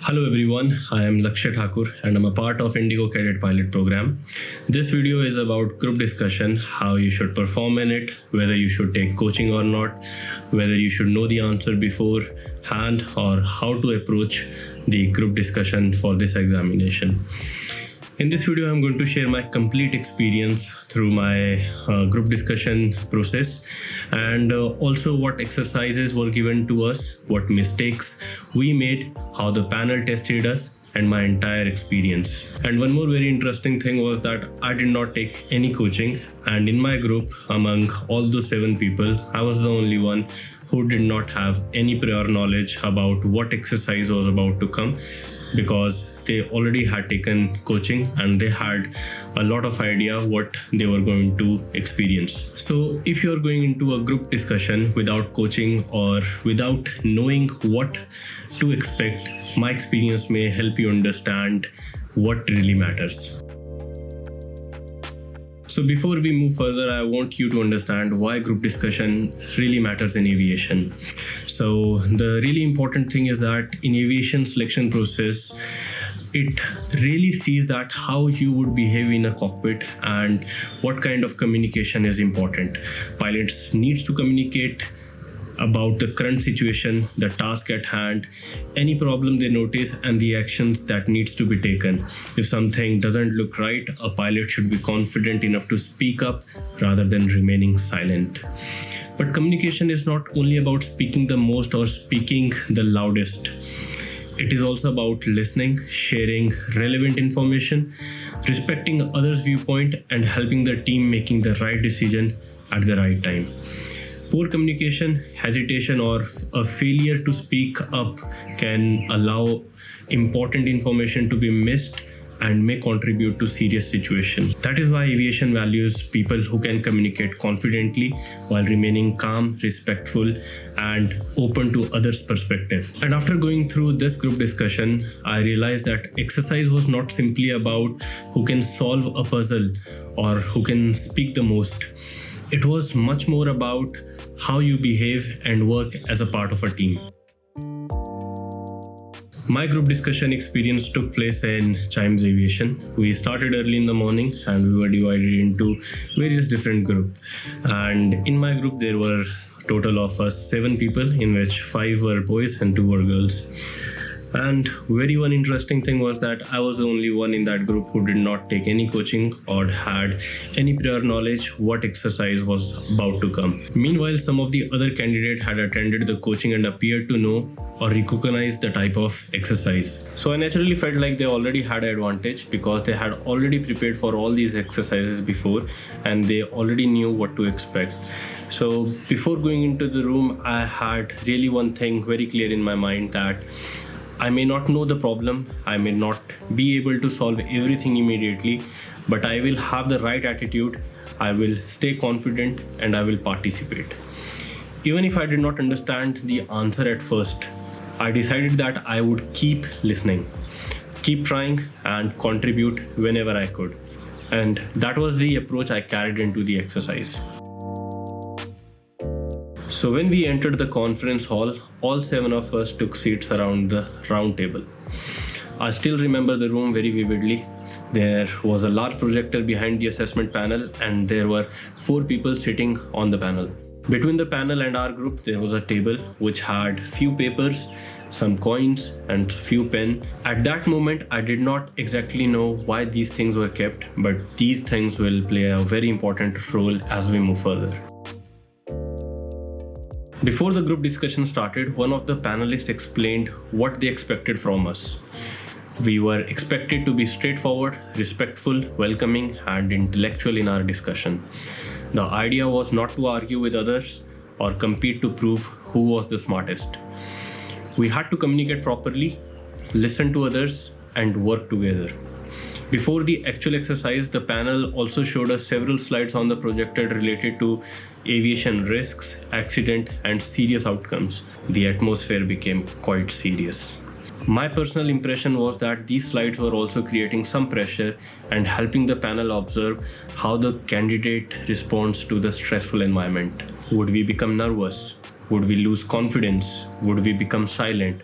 Hello everyone, I am Lakshay Thakur and I'm a part of IndiGo Cadet Pilot Program. This video is about group discussion, how you should perform in it, whether you should take coaching or not, whether you should know the answer beforehand, or how to approach the group discussion for this examination. In this video, I'm going to share my complete experience through my group discussion process and also what exercises were given to us, what mistakes we made, how the panel tested us, and my entire experience. And one more very interesting thing was that I did not take any coaching, and in my group, among all those 7 people, I was the only one who did not have any prior knowledge about what exercise was about to come, because they already had taken coaching and they had a lot of idea what they were going to experience. So if you're going into a group discussion without coaching or without knowing what to expect, my experience may help you understand what really matters. So before we move further, I want you to understand why group discussion really matters in aviation. So the really important thing is that in aviation selection process, it really sees that how you would behave in a cockpit and what kind of communication is important. Pilots needs to communicate about the current situation, the task at hand, any problem they notice, and the actions that needs to be taken. If something doesn't look right, a pilot should be confident enough to speak up rather than remaining silent. But communication is not only about speaking the most or speaking the loudest. It is also about listening, sharing relevant information, respecting others' viewpoint, and helping the team making the right decision at the right time. Poor communication, hesitation, or a failure to speak up can allow important information to be missed and may contribute to serious situation. That is why aviation values people who can communicate confidently while remaining calm, respectful, and open to others' perspective. And after going through this group discussion, I realized that exercise was not simply about who can solve a puzzle or who can speak the most. It was much more about how you behave and work as a part of a team. My group discussion experience took place in Chimes Aviation. We started early in the morning and we were divided into various different groups. And in my group, there were a total of 7 people, in which 5 were boys and 2 were girls. And very one interesting thing was that I was the only one in that group who did not take any coaching or had any prior knowledge what exercise was about to come. Meanwhile, some of the other candidates had attended the coaching and appeared to know or recognize the type of exercise. So I naturally felt like they already had an advantage because they had already prepared for all these exercises before and they already knew what to expect. So before going into the room, I had really one thing very clear in my mind, that I may not know the problem, I may not be able to solve everything immediately, but I will have the right attitude, I will stay confident, and I will participate. Even if I did not understand the answer at first, I decided that I would keep listening, keep trying, and contribute whenever I could. And that was the approach I carried into the exercise. So when we entered the conference hall, all 7 of us took seats around the round table. I still remember the room very vividly. There was a large projector behind the assessment panel and there were 4 people sitting on the panel. Between the panel and our group, there was a table which had few papers, some coins, and few pens. At that moment, I did not exactly know why these things were kept, but these things will play a very important role as we move further. Before the group discussion started, one of the panelists explained what they expected from us. We were expected to be straightforward, respectful, welcoming, and intellectual in our discussion. The idea was not to argue with others or compete to prove who was the smartest. We had to communicate properly, listen to others, and work together. Before the actual exercise, the panel also showed us several slides on the projector related to aviation risks, accident, and serious outcomes. The atmosphere became quite serious. My personal impression was that these slides were also creating some pressure and helping the panel observe how the candidate responds to the stressful environment. Would we become nervous? Would we lose confidence? Would we become silent?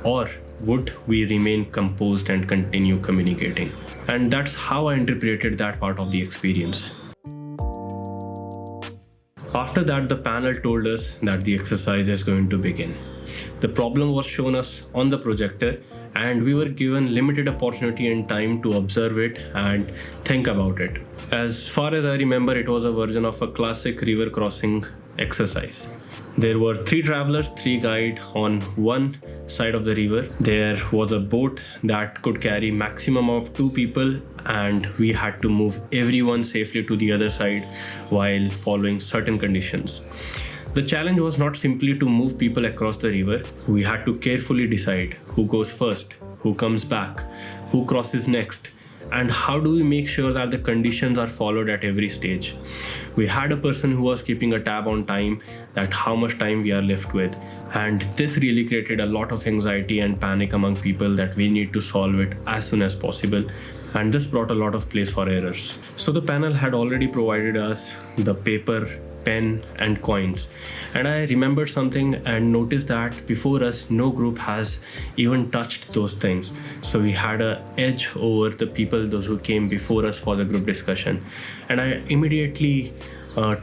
Or would we remain composed and continue communicating? And that's how I interpreted that part of the experience. After that, the panel told us that the exercise is going to begin. The problem was shown us on the projector, and we were given limited opportunity and time to observe it and think about it. As far as I remember, it was a version of a classic river crossing exercise. There were 3 travelers, 3 guides on one side of the river. There was a boat that could carry maximum of 2 people, and we had to move everyone safely to the other side while following certain conditions. The challenge was not simply to move people across the river. We had to carefully decide who goes first, who comes back, who crosses next, and how do we make sure that the conditions are followed at every stage. We had a person who was keeping a tab on time, that how much time we are left with, and this really created a lot of anxiety and panic among people that we need to solve it as soon as possible, and this brought a lot of place for errors. So the panel had already provided us the paper, pen and coins, and I remembered something and noticed that before us no group has even touched those things, so we had an edge over the people, those who came before us for the group discussion. And I immediately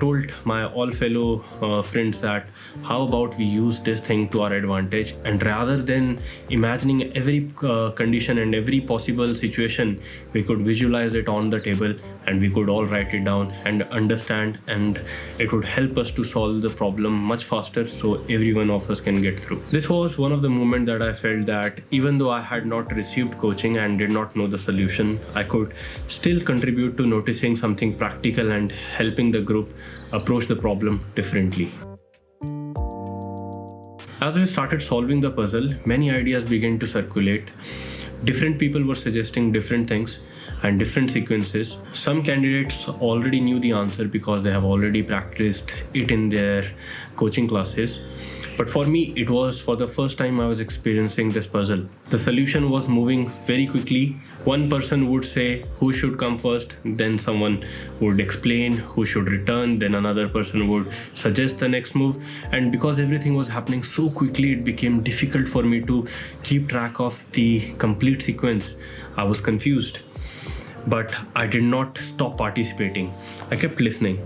told my all fellow friends that how about we use this thing to our advantage, and rather than imagining every condition and every possible situation, we could visualize it on the table and we could all write it down and understand, and it would help us to solve the problem much faster so every one of us can get through. This was one of the moments that I felt that even though I had not received coaching and did not know the solution, I could still contribute to noticing something practical and helping the group approach the problem differently. As we started solving the puzzle, many ideas began to circulate. Different people were suggesting different things and different sequences. Some candidates already knew the answer because they have already practiced it in their coaching classes. But for me, it was for the first time I was experiencing this puzzle. The solution was moving very quickly. One person would say who should come first, then someone would explain who should return, then another person would suggest the next move. And because everything was happening so quickly, it became difficult for me to keep track of the complete sequence. I was confused. But I did not stop participating. I kept listening.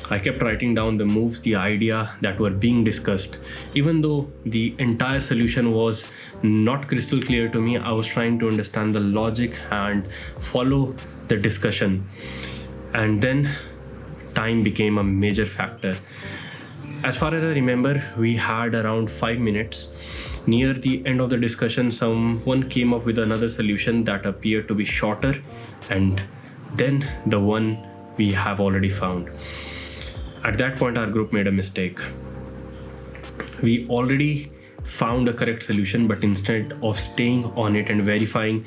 I kept writing down the moves, the idea that were being discussed. Even though the entire solution was not crystal clear to me, I was trying to understand the logic and follow the discussion. And then time became a major factor. As far as I remember, we had around 5 minutes. Near the end of the discussion, someone came up with another solution that appeared to be shorter, and then the one we have already found. At that point, our group made a mistake. We already found a correct solution, but instead of staying on it and verifying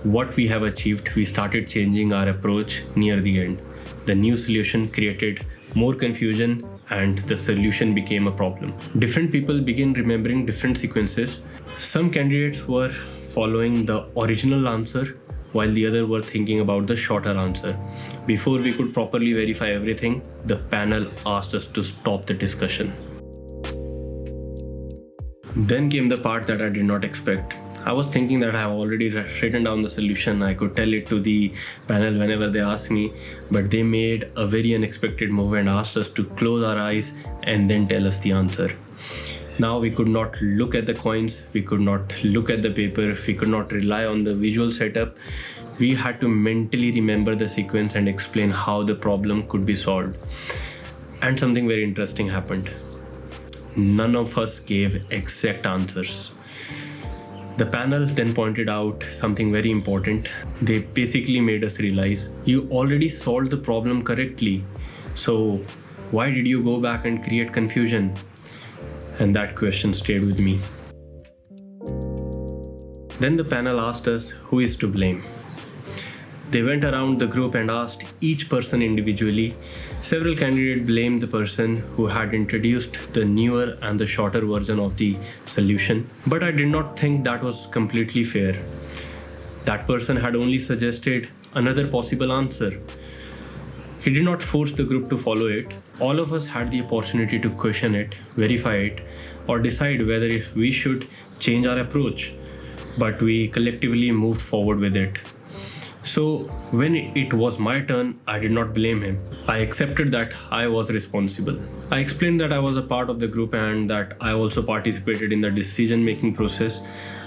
what we have achieved, we started changing our approach near the end. The new solution created more confusion and the solution became a problem. Different people began remembering different sequences. Some candidates were following the original answer while the other were thinking about the shorter answer. Before we could properly verify everything, the panel asked us to stop the discussion. Then came the part that I did not expect. I was thinking that I have already written down the solution. I could tell it to the panel whenever they asked me, but they made a very unexpected move and asked us to close our eyes and then tell us the answer. Now we could not look at the coins, we could not look at the paper, we could not rely on the visual setup. We had to mentally remember the sequence and explain how the problem could be solved. And something very interesting happened. None of us gave exact answers. The panel then pointed out something very important. They basically made us realize you already solved the problem correctly. So why did you go back and create confusion? And that question stayed with me. Then the panel asked us who is to blame. They went around the group and asked each person individually. Several candidates blamed the person who had introduced the newer and the shorter version of the solution. But I did not think that was completely fair. That person had only suggested another possible answer. He did not force the group to follow it. All of us had the opportunity to question it, verify it, or decide whether we should change our approach. but we collectively moved forward with it. So when it was my turn, I did not blame him. I accepted that I was responsible. I explained that I was a part of the group and that I also participated in the decision-making process.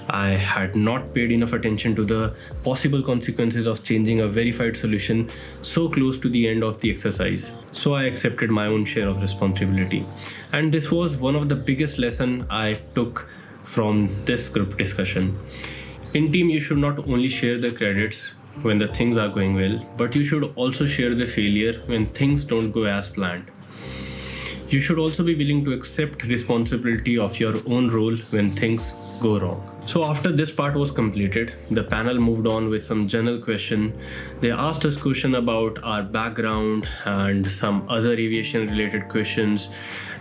I had not paid enough attention to the possible consequences of changing a verified solution so close to the end of the exercise. So I accepted my own share of responsibility. And this was one of the biggest lessons I took from this group discussion. In team, you should not only share the credits when the things are going well, but you should also share the failure when things don't go as planned. You should also be willing to accept responsibility of your own role when things go wrong. So after this part was completed, the panel moved on with some general question. They asked us question about our background and some other aviation related questions.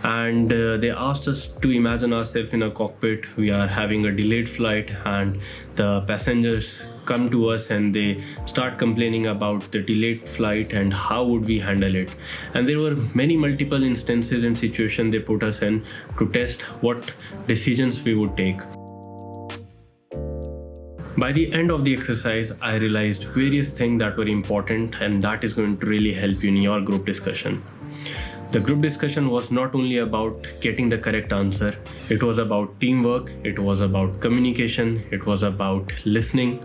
And they asked us to imagine ourselves in a cockpit. We are having a delayed flight and the passengers come to us and they start complaining about the delayed flight and how would we handle it. And there were many multiple instances and situations they put us in to test what decisions we would take. By the end of the exercise, I realized various things that were important and that is going to really help you in your group discussion. The group discussion was not only about getting the correct answer, it was about teamwork, it was about communication, it was about listening,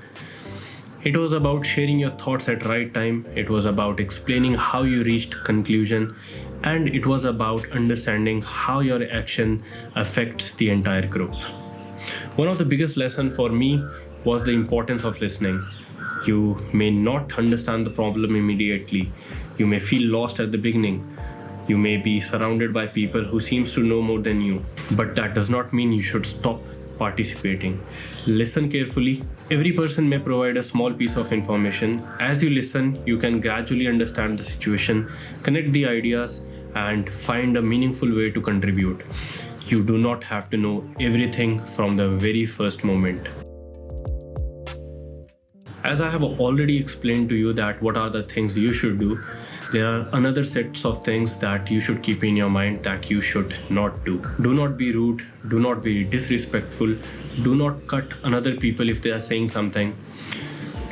it was about sharing your thoughts at right time, it was about explaining how you reached conclusion, and it was about understanding how your action affects the entire group. One of the biggest lessons for me was the importance of listening. You may not understand the problem immediately. You may feel lost at the beginning. You may be surrounded by people who seems to know more than you, but that does not mean you should stop participating. Listen carefully. Every person may provide a small piece of information. As you listen, you can gradually understand the situation, connect the ideas, and find a meaningful way to contribute. You do not have to know everything from the very first moment. As I have already explained to you that what are the things you should do, there are another sets of things that you should keep in your mind that you should not do. Do not be rude, do not be disrespectful, do not cut another people if they are saying something.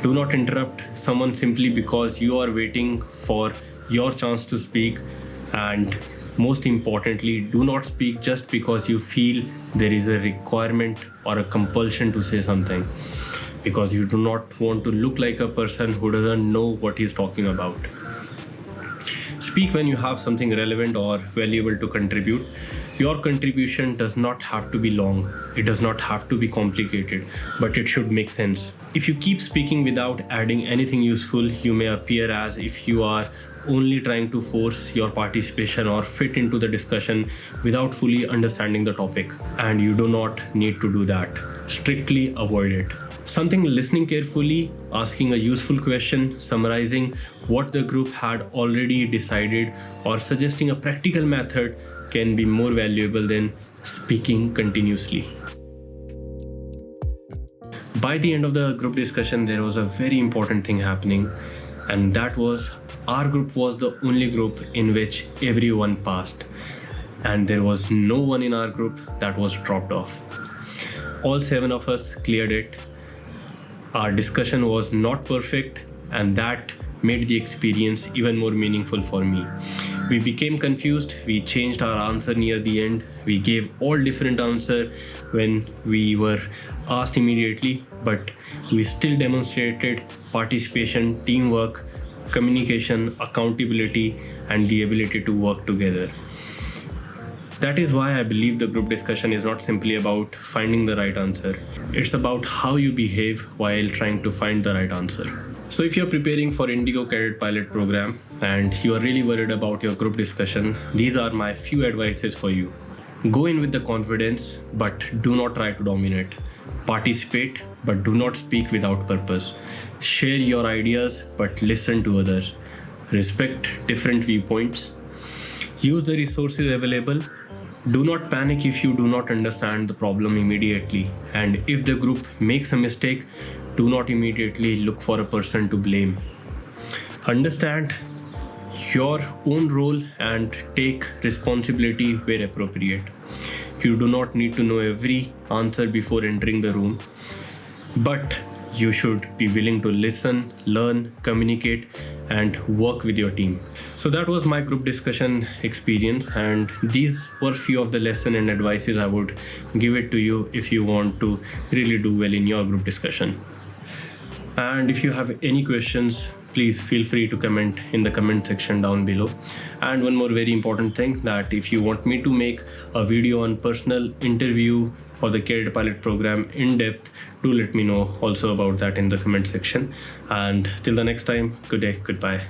Do not interrupt someone simply because you are waiting for your chance to speak, and most importantly, do not speak just because you feel there is a requirement or a compulsion to say something, because you do not want to look like a person who doesn't know what he's talking about. Speak when you have something relevant or valuable to contribute. Your contribution does not have to be long, it does not have to be complicated, but it should make sense. If you keep speaking without adding anything useful, you may appear as if you are only trying to force your participation or fit into the discussion without fully understanding the topic. And you do not need to do that. Strictly avoid it. Something listening carefully, asking a useful question, summarizing what the group had already decided, or suggesting a practical method can be more valuable than speaking continuously. By the end of the group discussion, there was a very important thing happening, and that was our group was the only group in which everyone passed, and there was no one in our group that was dropped off. All 7 of us cleared it. Our discussion was not perfect, and that made the experience even more meaningful for me. We became confused, we changed our answer near the end, we gave all different answers when we were asked immediately, but we still demonstrated participation, teamwork, communication, accountability, and the ability to work together. That is why I believe the group discussion is not simply about finding the right answer. It's about how you behave while trying to find the right answer. So if you're preparing for IndiGo Cadet Pilot Program and you are really worried about your group discussion, these are my few advices for you. Go in with the confidence, but do not try to dominate. Participate, but do not speak without purpose. Share your ideas, but listen to others. Respect different viewpoints. Use the resources available. Do not panic if you do not understand the problem immediately. And if the group makes a mistake, do not immediately look for a person to blame. Understand your own role and take responsibility where appropriate. You do not need to know every answer before entering the room. but you should be willing to listen, learn, communicate, and work with your team. So that was my group discussion experience, and these were few of the lesson and advices I would give it to you if you want to really do well in your group discussion. And if you have any questions, please feel free to comment in the comment section down below. And one more very important thing, that if you want me to make a video on personal interview for the Cadet Pilot Program in depth, do let me know also about that in the comment section. And till the next time, good day, goodbye.